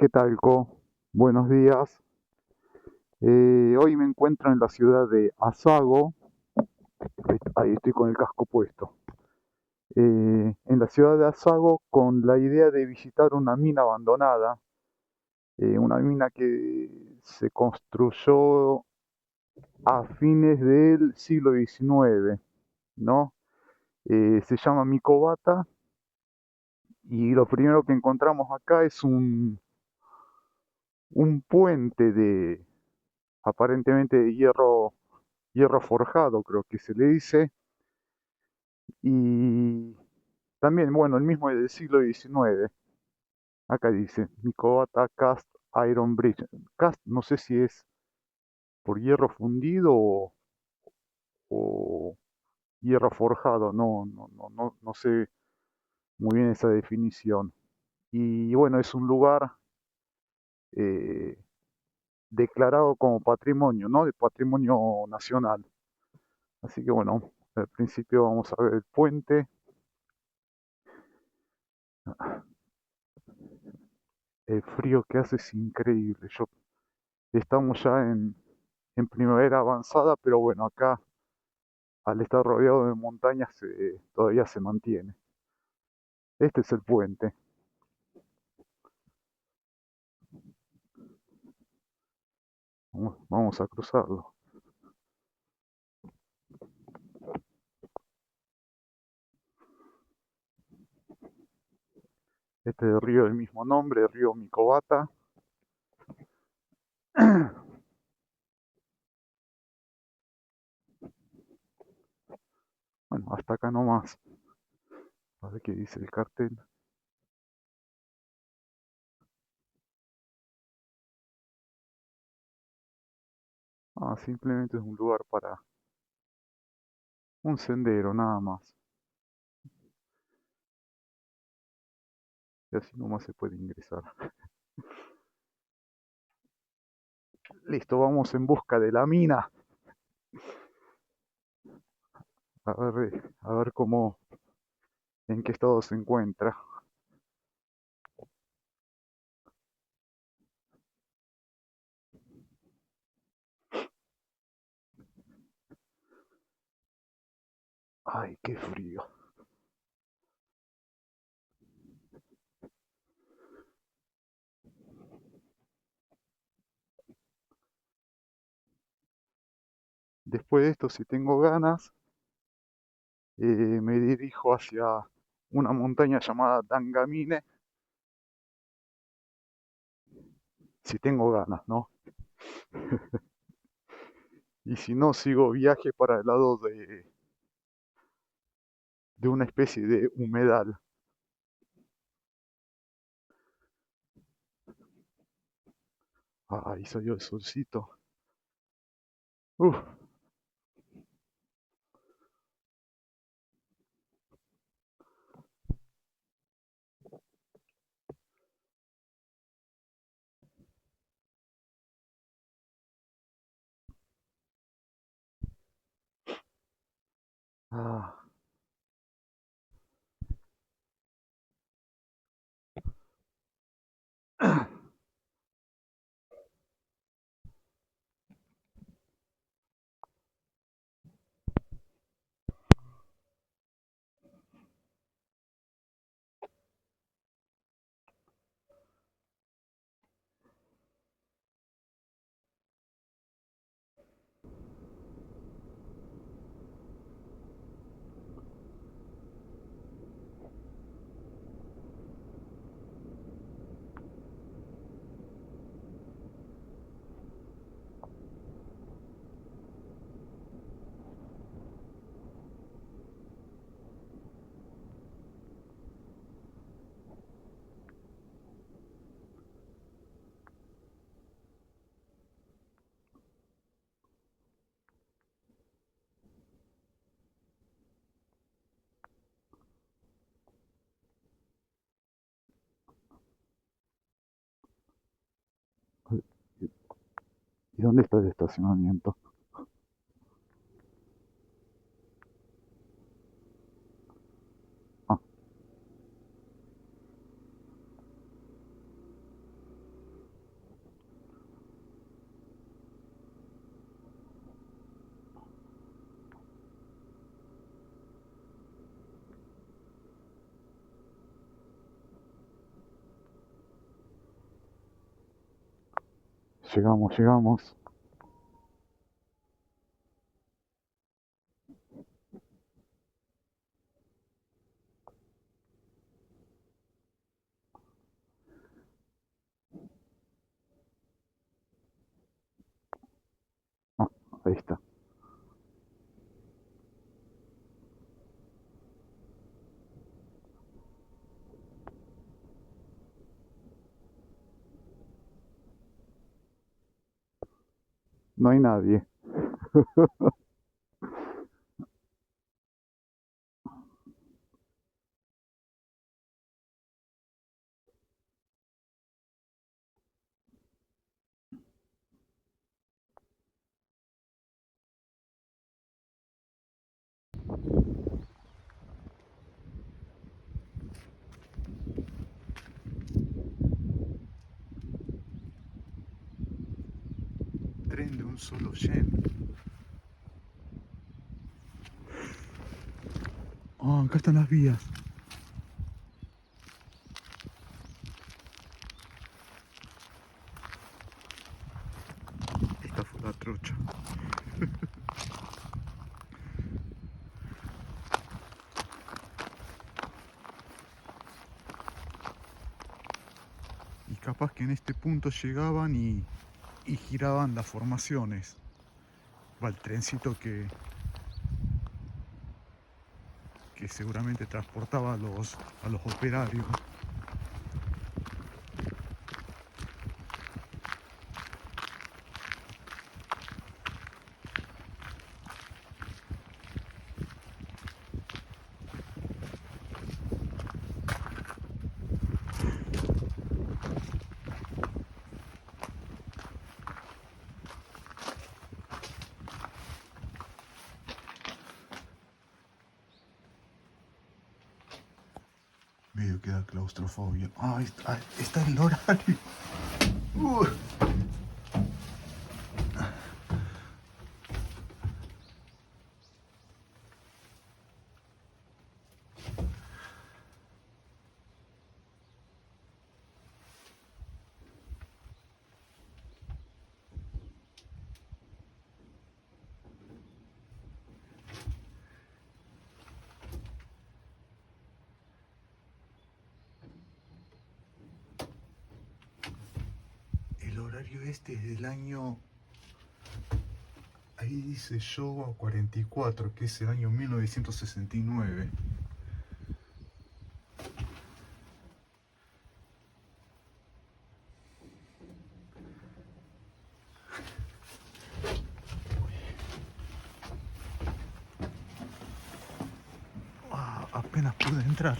¿Qué tal, Co? Buenos días. Hoy me encuentro en la ciudad de Asago. Ahí estoy con el casco puesto. En la ciudad de Asago con la idea de visitar una mina abandonada, una mina que se construyó a fines del siglo XIX, ¿no? Se llama Mikobata y lo primero que encontramos acá es un puente aparentemente de hierro forjado, creo que se le dice, y también, bueno, el mismo es del siglo XIX. Acá dice Mikobata Cast Iron Bridge. Cast, no sé si es por hierro fundido o hierro forjado, no sé muy bien esa definición. Y bueno, es un lugar eh, declarado como patrimonio, ¿no? De patrimonio nacional. Así que bueno, al principio vamos a ver el puente. El frío que hace es increíble. Estamos ya en primavera avanzada, pero bueno, acá al estar rodeado de montañas todavía se mantiene. Este es el puente. Vamos a cruzarlo. Este es el río del mismo nombre, el río Micobata. Bueno, hasta acá nomás. A ver qué dice el cartel. Ah, simplemente es un lugar para un sendero, nada más. Y así nomás se puede ingresar. Listo, vamos en busca de la mina. A ver cómo, en qué estado se encuentra. Ay, qué frío. Después de esto, si tengo ganas, me dirijo hacia una montaña llamada Tangamine, si tengo ganas, ¿no? Y si no, sigo viaje para el lado de una especie de humedal. Ahí salió el solcito. Uf, ah, ¿y dónde está el estacionamiento? Ah, Llegamos, llegamos. Ah, ahí está. No hay nadie. Tren de un solo yen. Ah, acá están las vías. Esta fue la trocha. Y capaz que en este punto llegaban y giraban las formaciones. Va el trencito que seguramente transportaba a los operarios. Medio queda claustrofobia. Ah, está el horario. Uh. El horario este es del año... Ahí dice Showa 44, que es el año 1969. Ah, apenas pude entrar.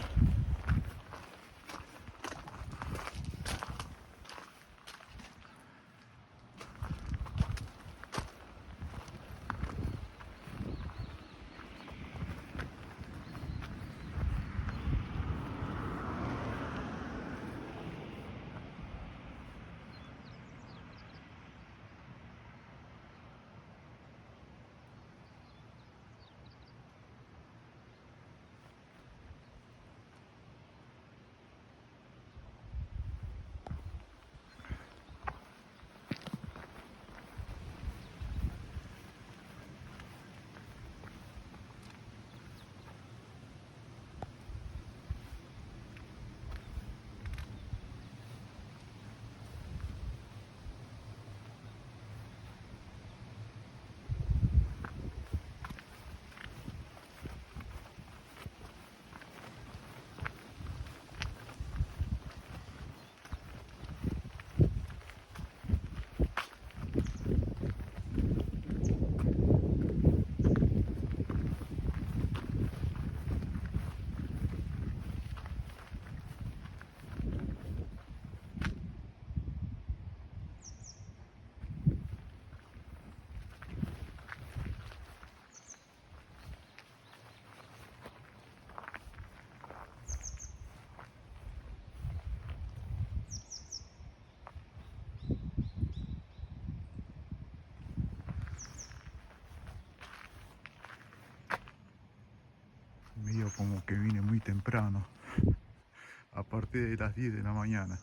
Medio como que vine muy temprano, a partir de las 10 de la mañana.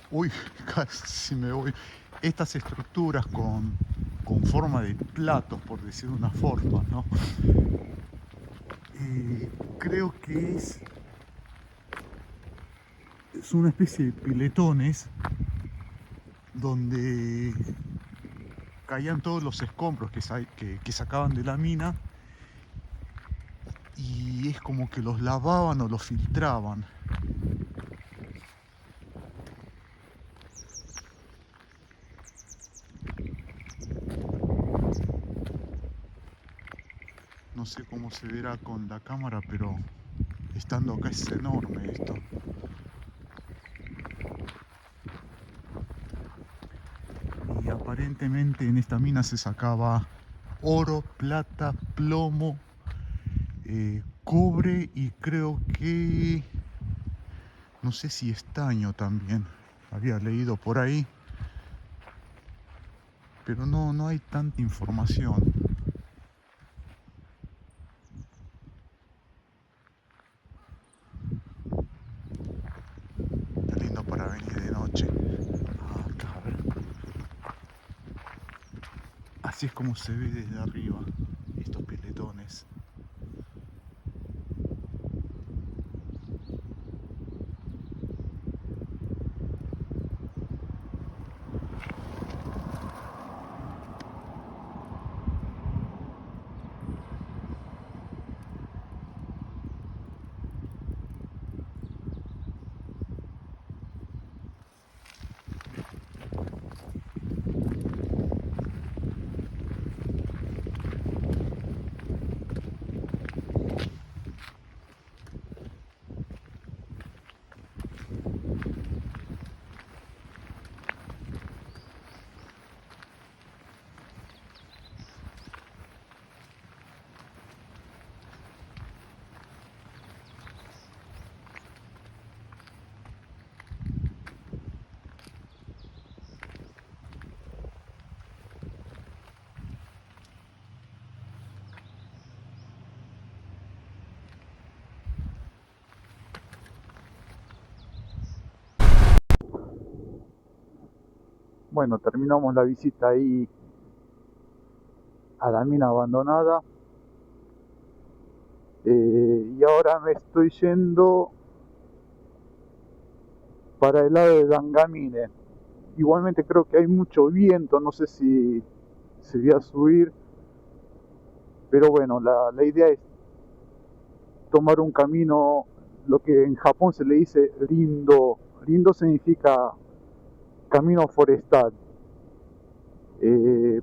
Uy, casi me voy. Estas estructuras con forma de platos, por decir una forma, ¿no? Creo que es una especie de piletones donde caían todos los escombros que sacaban de la mina y es como que los lavaban o los filtraban. No sé cómo se verá con la cámara, pero estando acá es enorme esto. Y aparentemente en esta mina se sacaba oro, plata, plomo, cobre y creo que no sé si estaño también. Había leído por ahí, pero no hay tanta información. Está lindo para venir de noche. Acá, a ver. Así es como se ve desde arriba estos piletones. Bueno, terminamos la visita ahí a la mina abandonada. Y ahora me estoy yendo para el lado de Dangamine. Igualmente creo que hay mucho viento, no sé si voy a subir, pero bueno, la idea es tomar un camino, lo que en Japón se le dice rindo. Rindo significa camino forestal.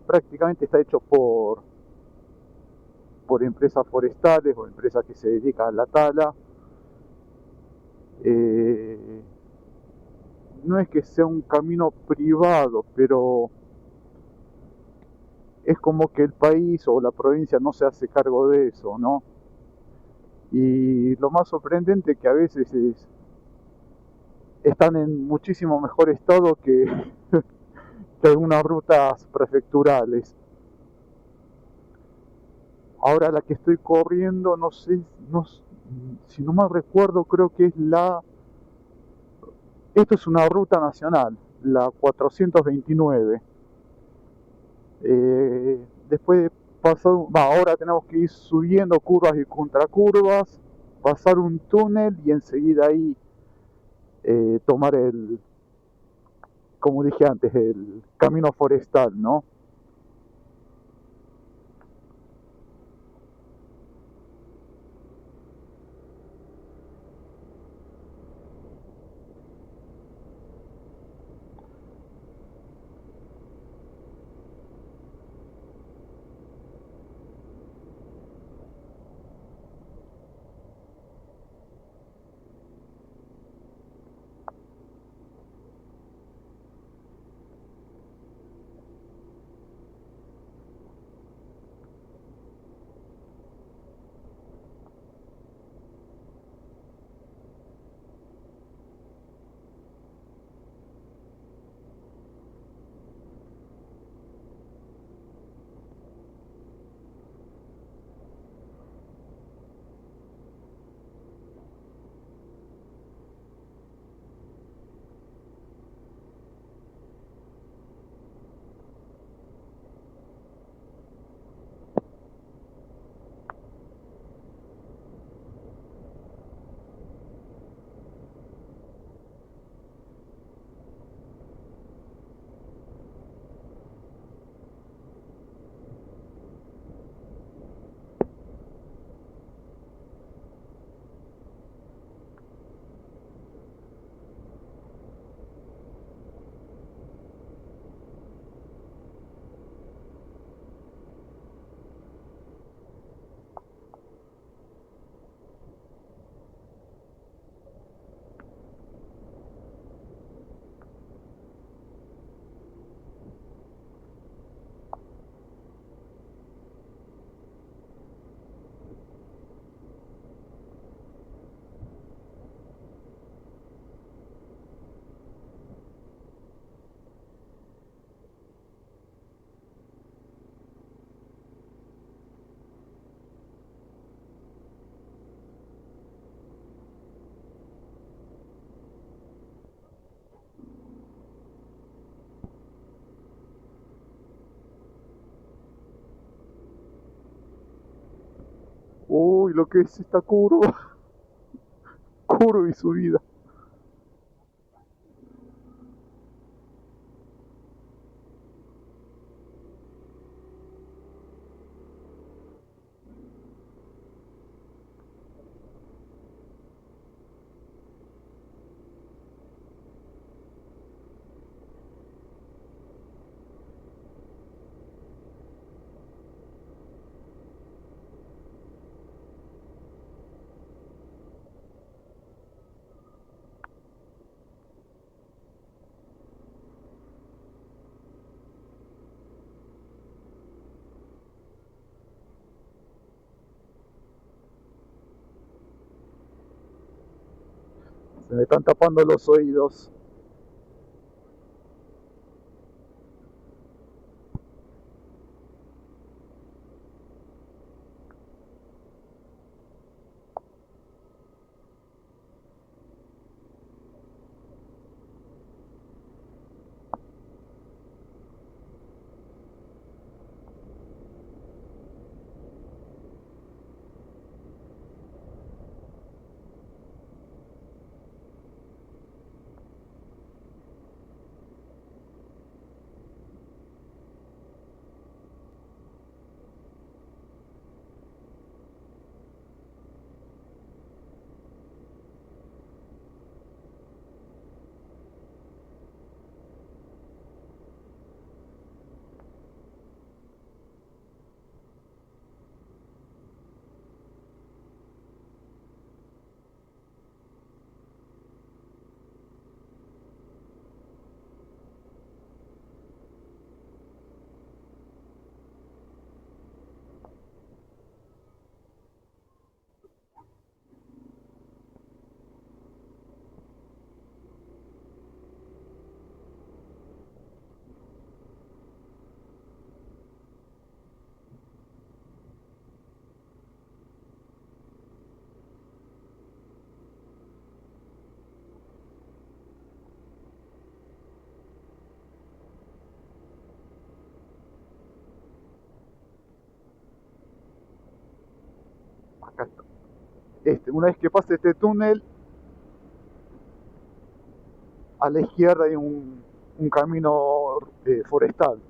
Prácticamente está hecho por empresas forestales o empresas que se dedican a la tala. Eh, no es que sea un camino privado, pero es como que el país o la provincia no se hace cargo de eso, ¿no? Y lo más sorprendente es que a veces están en muchísimo mejor estado que algunas rutas prefecturales. Ahora la que estoy corriendo, no sé, no, si no mal recuerdo, creo que es esto es una ruta nacional, la 429. Después de pasar, ahora tenemos que ir subiendo curvas y contracurvas, pasar un túnel y enseguida ahí tomar como dije antes, el camino forestal, ¿no? Uy, lo que es esta curva, curva y subida. Se me están tapando los oídos. Acá está. Una vez que pase este túnel, a la izquierda hay un camino forestal.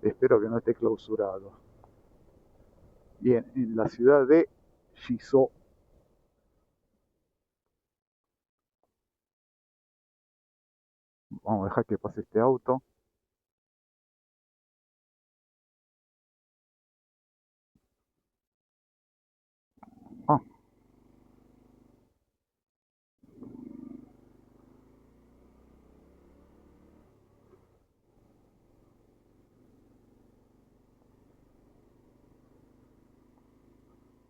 Espero que no esté clausurado. Bien, en la ciudad de Shizuoka. Vamos a dejar que pase este auto. Ah,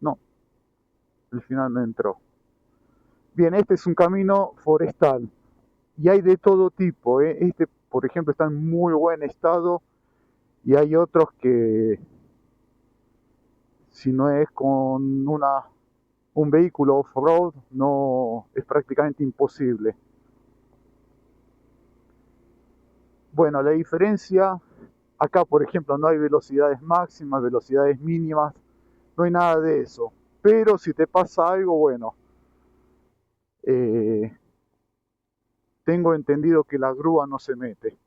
no, al final no entró. Bien, este es un camino forestal y hay de todo tipo, ¿eh? Este, por ejemplo, está en muy buen estado y hay otros que si no es con un vehículo off-road no es prácticamente imposible. Bueno, la diferencia, acá por ejemplo no hay velocidades máximas, velocidades mínimas, no hay nada de eso. Pero si te pasa algo, bueno, eh, tengo entendido que la grúa no se mete.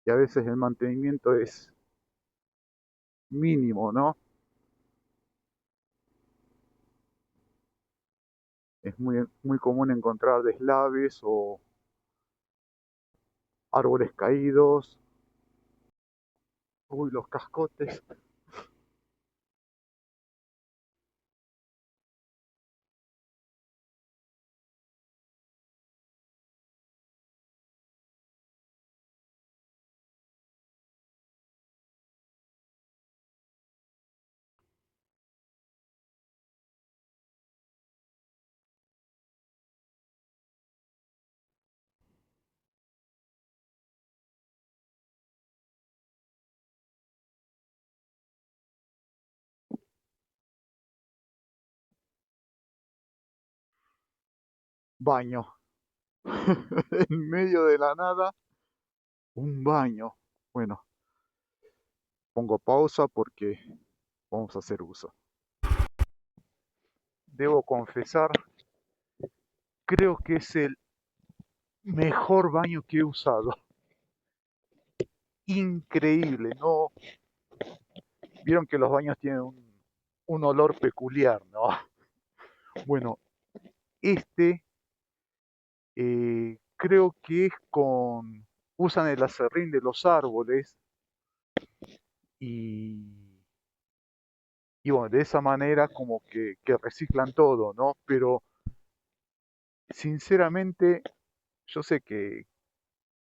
Y a veces el mantenimiento es mínimo, ¿no? Es muy común encontrar deslaves o árboles caídos. Uy, los cascotes. baño. En medio de la nada, un baño. Bueno, pongo pausa porque vamos a hacer uso. Debo confesar, creo que es el mejor baño que he usado. Increíble, ¿no? Vieron que los baños tienen un olor peculiar, ¿no? Bueno, este creo que es usan el aserrín de los árboles y, y bueno, de esa manera como que reciclan todo, ¿no? Pero sinceramente, yo sé que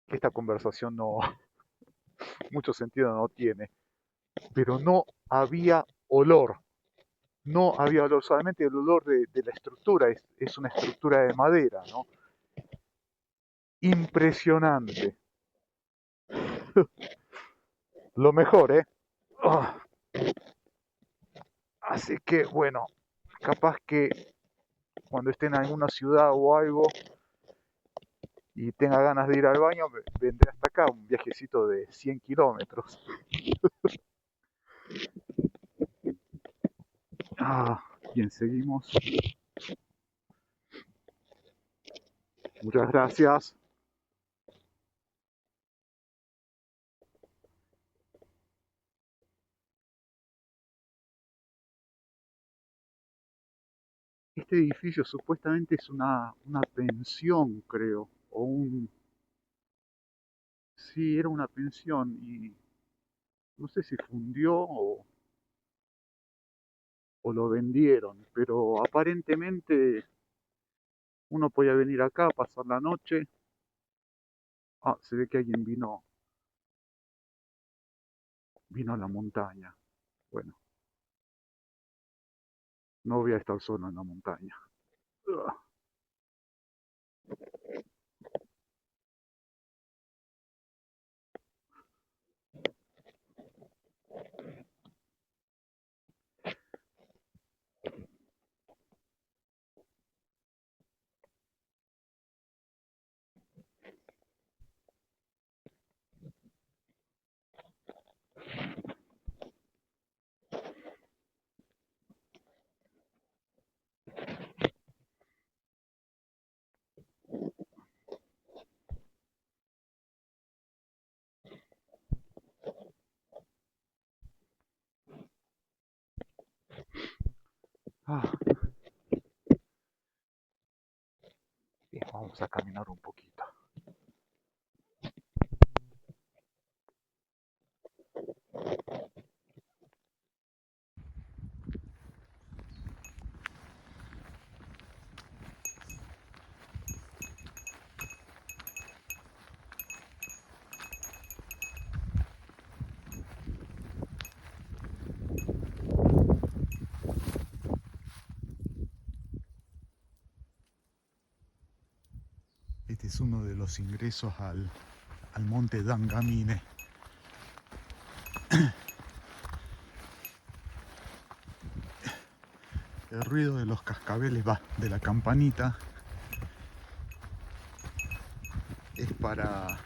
esta conversación no, mucho sentido no tiene, pero no había olor. No había olor, solamente el olor de la estructura, es una estructura de madera, ¿no? Impresionante. Lo mejor, ¿eh? Ah, así que bueno, capaz que cuando esté en alguna ciudad o algo y tenga ganas de ir al baño, vendré hasta acá, un viajecito de 100 kilómetros. Bien, seguimos. Muchas gracias. Este edificio supuestamente es una pensión, creo, o un... Sí, era una pensión y no sé si fundió o lo vendieron, pero aparentemente uno podía venir acá, pasar la noche. Se ve que alguien vino a la montaña. Bueno, no voy a estar solo en la montaña. Ah, ah, vamos a caminar un poquito. Este es uno de los ingresos al monte Dangamine. El ruido de los cascabeles, va, de la campanita, es para,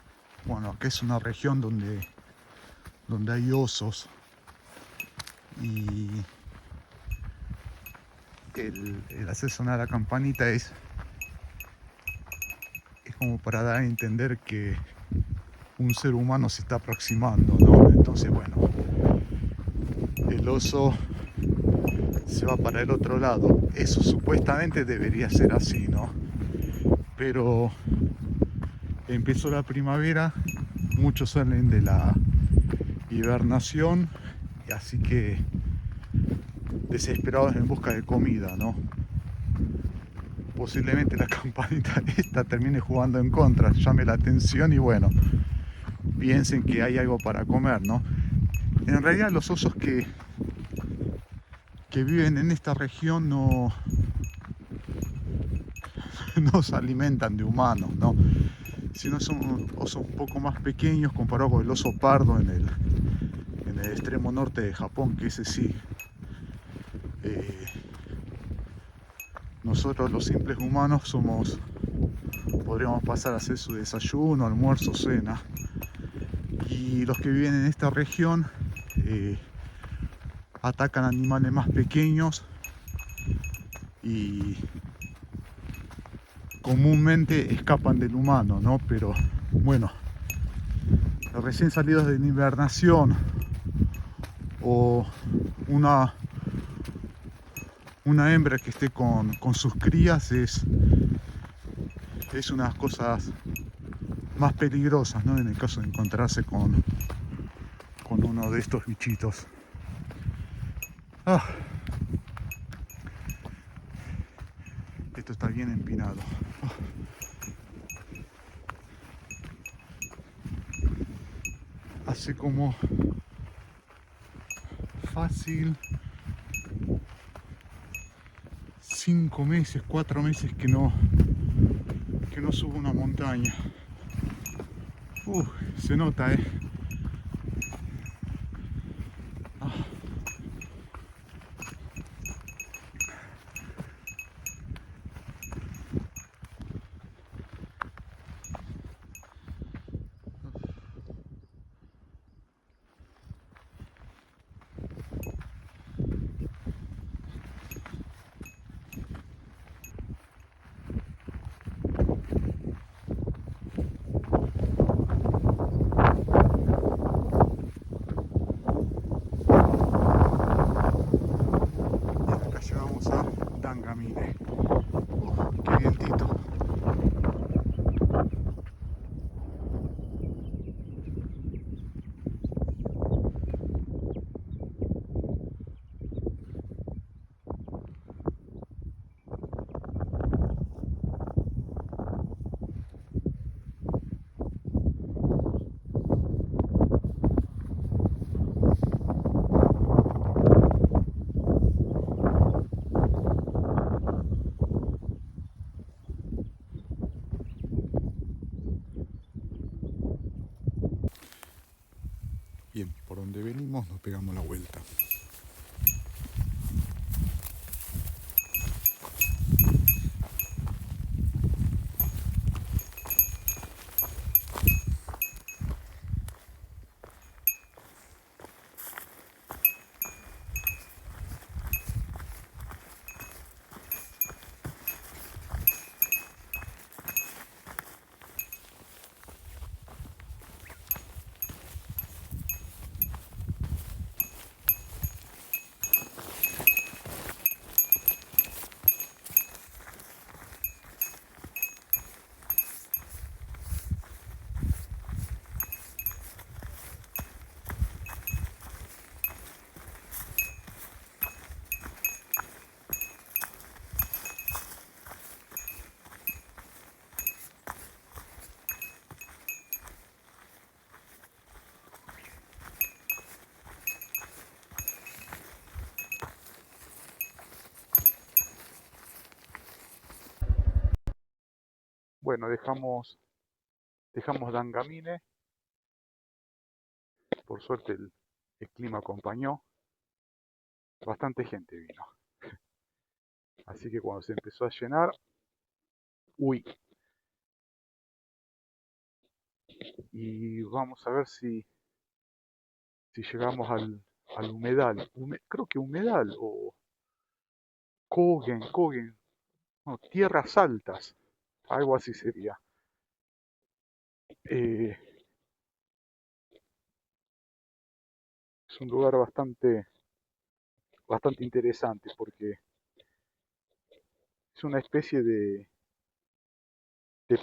bueno, que es una región donde hay osos y el hacer sonar la campanita es como para dar a entender que un ser humano se está aproximando, ¿no? Entonces, bueno, el oso se va para el otro lado. Eso supuestamente debería ser así, ¿no? Pero empezó la primavera, muchos salen de la hibernación, así que desesperados en busca de comida, ¿no? Posiblemente la campanita esta termine jugando en contra, llame la atención y bueno, piensen que hay algo para comer, ¿no? En realidad los osos que viven en esta región no se alimentan de humanos, ¿no? Sino son osos un poco más pequeños comparado con el oso pardo en el extremo norte de Japón, que ese sí. Nosotros los simples humanos somos podríamos pasar a hacer su desayuno, almuerzo, cena. Y los que viven en esta región atacan animales más pequeños y comúnmente escapan del humano, ¿no? Pero bueno, los recién salidos de la invernación o una hembra que esté con sus crías es una de las cosas más peligrosas, ¿no? En el caso de encontrarse con uno de estos bichitos. Ah, esto está bien empinado. Hace como fácil 5 meses, 4 meses que no subo una montaña. Se nota, Ah, y acá llegamos a Dangamine. Qué vientito. Bien, por donde venimos nos pegamos la vuelta. Bueno, dejamos Dangamine. Por suerte el clima acompañó. Bastante gente vino. Así que cuando se empezó a llenar, uy, y vamos a ver si llegamos al humedal. Creo que humedal o Kogen, no, tierras altas, algo así sería. Eh, es un lugar bastante interesante porque es una especie de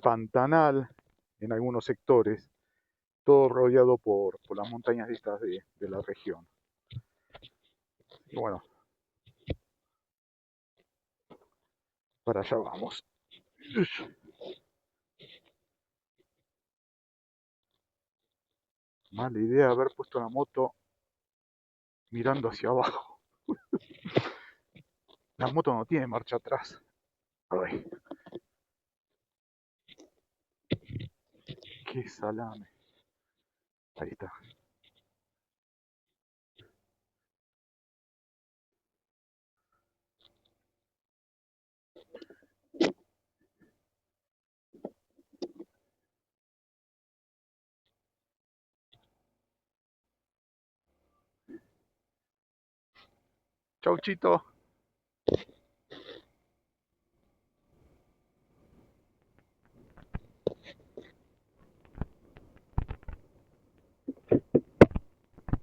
pantanal en algunos sectores, todo rodeado por las montañas estas de la región. Y bueno, para allá vamos. Mala idea haber puesto la moto mirando hacia abajo. La moto no tiene marcha atrás. Ay, qué salame. Ahí está. Chau, Chito.